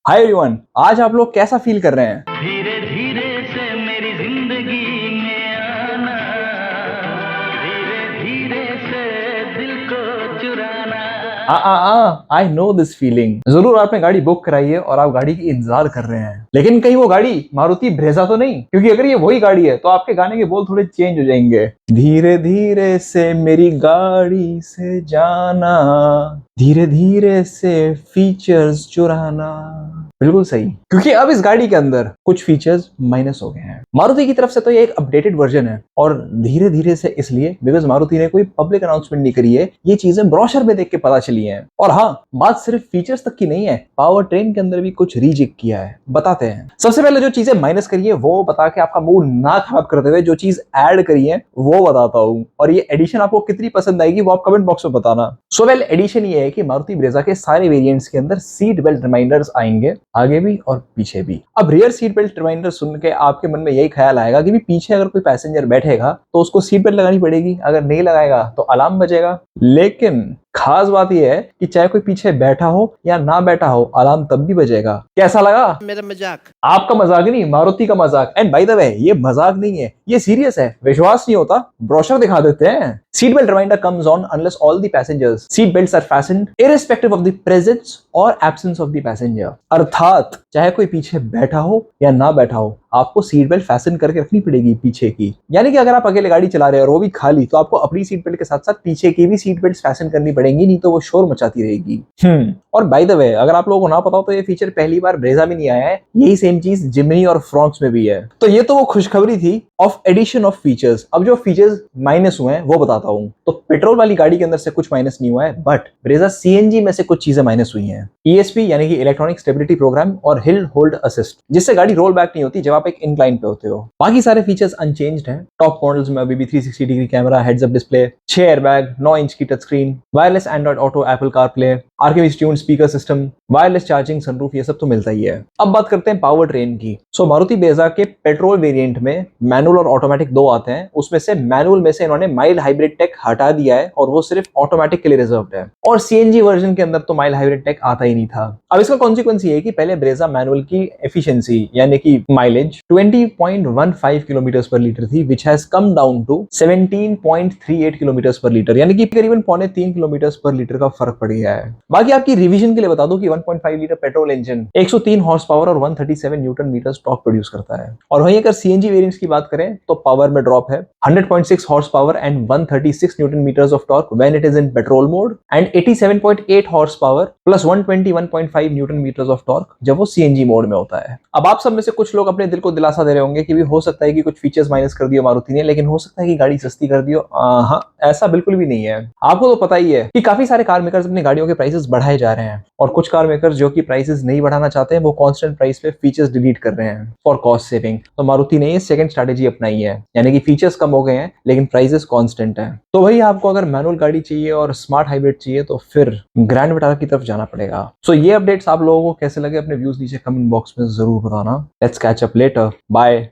Hi everyone, आज आप लोग कैसा फील कर रहे हैं? धीरे धीरे से मेरी जिंदगी में आना, धीरे धीरे से दिल को चुराना। I know this feeling. जरूर आपने गाड़ी बुक कराई है और आप गाड़ी की इंतजार कर रहे हैं, लेकिन कहीं वो गाड़ी मारुति ब्रेजा तो नहीं? क्योंकि अगर ये वही गाड़ी है तो आपके गाने के बोल थोड़े चेंज हो जाएंगे। धीरे धीरे से मेरी गाड़ी से जाना, धीरे धीरे से फीचर्स चुराना। बिल्कुल सही, क्योंकि अब इस गाड़ी के अंदर कुछ फीचर्स माइनस हो गए हैं। मारुति की तरफ से तो ये एक अपडेटेड वर्जन है, और धीरे धीरे से इसलिए बिकॉज मारुति ने कोई पब्लिक अनाउंसमेंट नहीं करी है, ये चीजें ब्रोशर में देख के पता चली हैं। और हाँ, बात सिर्फ फीचर्स तक की नहीं है, पावर ट्रेन के अंदर भी कुछ रीजिक किया है, बताते हैं। सबसे पहले जो चीजें माइनस करी है वो बता के आपका मूड ना खराब करते हुए जो चीज ऐड करी है वो बताता हूँ, और ये एडिशन आपको कितनी पसंद आएगी वो आप कमेंट बॉक्स में बताना। सो वेल, एडिशन ये है कि मारुति ब्रेजा के सारे वेरिएंट्स के अंदर सीट बेल्ट रिमाइंडर्स आएंगे, आगे भी और पीछे भी। अब रियर सीट बेल्ट रिमाइंडर सुन के आपके मन में यही ख्याल आएगा कि भी पीछे अगर कोई पैसेंजर बैठेगा तो उसको सीट बेल्ट लगानी पड़ेगी, अगर नहीं लगाएगा तो अलार्म बजेगा। लेकिन खास बात यह है कि चाहे कोई पीछे बैठा हो या ना बैठा हो, अलार्म तब भी बजेगा। कैसा लगा मेरा मजाक? आपका मजाक नहीं, मारुति का मजाक। एंड बाय द वे, ये मजाक नहीं है, ये सीरियस है। विश्वास नहीं होता, ब्रोशर दिखा देते हैं। Seat belt reminder comes on unless all the passengers seat belts are fastened irrespective of the presence और एब्सेंस ऑफ द पैसेंजर। अर्थात चाहे कोई पीछे बैठा हो या ना बैठा हो, आपको सीट बेल्ट फैशन करके रखनी पड़ेगी पीछे की। यानी कि अगर आप अकेले गाड़ी चला रहे हो और वो भी खाली, तो आपको अपनी सीट बेल्ट के साथ साथ पीछे की भी सीट बेल्ट फैशन करनी पड़ेगी, नहीं तो वो शोर मचाती रहेगी। और बाय द वे, अगर आप लोगों को ना पता हो तो ये फीचर पहली बार ब्रेजा में नहीं आया है, यही सेम चीज जिमनी और फ्रॉक्स में भी है। तो ये तो वो खुशखबरी थी ऑफ एडिशन ऑफ फीचर्स। अब जो फीचर्स माइनस हुए हैं वो बताता हूँ। तो पेट्रोल वाली गाड़ी के अंदर से कुछ माइनस नहीं हुआ है, बट ब्रेजा सीएनजी में से कुछ चीजें माइनस हुई हैं। ईएसपी यानी कि इलेक्ट्रॉनिक स्टेबिलिटी प्रोग्राम और हिल होल्ड असिस्ट, जिससे गाड़ी रोल बैक नहीं होती जब आप एक इंक्लाइन पे होते हो। बाकी सारे फीचर्स अनचेंज्ड हैं। टॉप मॉडल्स में अभी भी 360 degree camera, heads up display, 6 airbag, 9 inch की touch screen, wireless Android Auto, Apple CarPlay, आरकेबी tuned speaker system, wireless charging, sunroof, ये सब तो मिलता ही है। अब बात करते हैं पावर ट्रेन की। सो मारुति ब्रेजा के पेट्रोल वेरिएंट में मैनुअल और ऑटोमेटिक दो आते हैं। उसमें से मैनुअल में से इन्होंने माइल्ड हाइब्रिड टेक हटा दिया है और वो सिर्फ ऑटोमेटिक के लिए रिजर्व्ड है। और सीएनजी वर्जन के अंदर तो माइल्ड हाइब्रिड टेक आता ही नहीं था। अब इसका कॉन्सिक्वेंस ये है कि पहले ब्रेजा मैनुअल की एफिशिएंसी यानी कि माइलेज 20.15 किलोमीटर पर लीटर थी, which has come down to 17.38 kilometre per litre, यानी कि करीबन 3.25 किलोमीटर पर लीटर का फर्क पड़ गया है। बाकी आपकी रिवीजन के लिए बता दूं कि 1.5 litre petrol engine 103 horse power और 137 न्यूटन मीटर टॉर्क प्रोड्यूस करता है। और वहीं अगर सीएनजी वेरिएंट्स की बात करें तो पावर में ड्रॉप है, 100.6 horse power and 136 newton metres of torque when it is in petrol mode, and 87.8 horse power plus 121.5 newton metres of torque जब वो सीएनजी मोड में होता है। अब आप सब में से कुछ लोग अपने दिल को दिलासा दे रहे होंगे कि भी हो सकता है कि कुछ फीचर्स माइनस कर दियो मारुति ने, लेकिन हो सकता है कि गाड़ी सस्ती कर दियो। हाँ, ऐसा बिल्कुल भी नहीं है। आपको तो पता ही है कि काफी सारे कार मेकर्स अपनी गाड़ियों के प्राइसेस बढ़ाए जा रहे हैं, और कुछ कार मेकर्स जो कि प्राइसेस नहीं बढ़ाना चाहते हैं वो कांस्टेंट प्राइस पे फीचर्स डिलीट कर रहे हैं फॉर कॉस्ट सेविंग। तो मारुति ने ये सेकंड स्ट्रेटेजी अपनाई है, यानी कि फीचर्स कम हो गए हैं लेकिन प्राइसेस कांस्टेंट है। तो भाई, आपको अगर मैनुअल गाड़ी चाहिए और स्मार्ट हाइब्रिड चाहिए तो फिर ग्रैंड विटारा की तरफ जाना पड़ेगा। सो ये अपडेट्स आप लोगों को कैसे लगे, अपने व्यूज नीचे कमेंट बॉक्स में जरूर बताना। Let's catch up later, bye.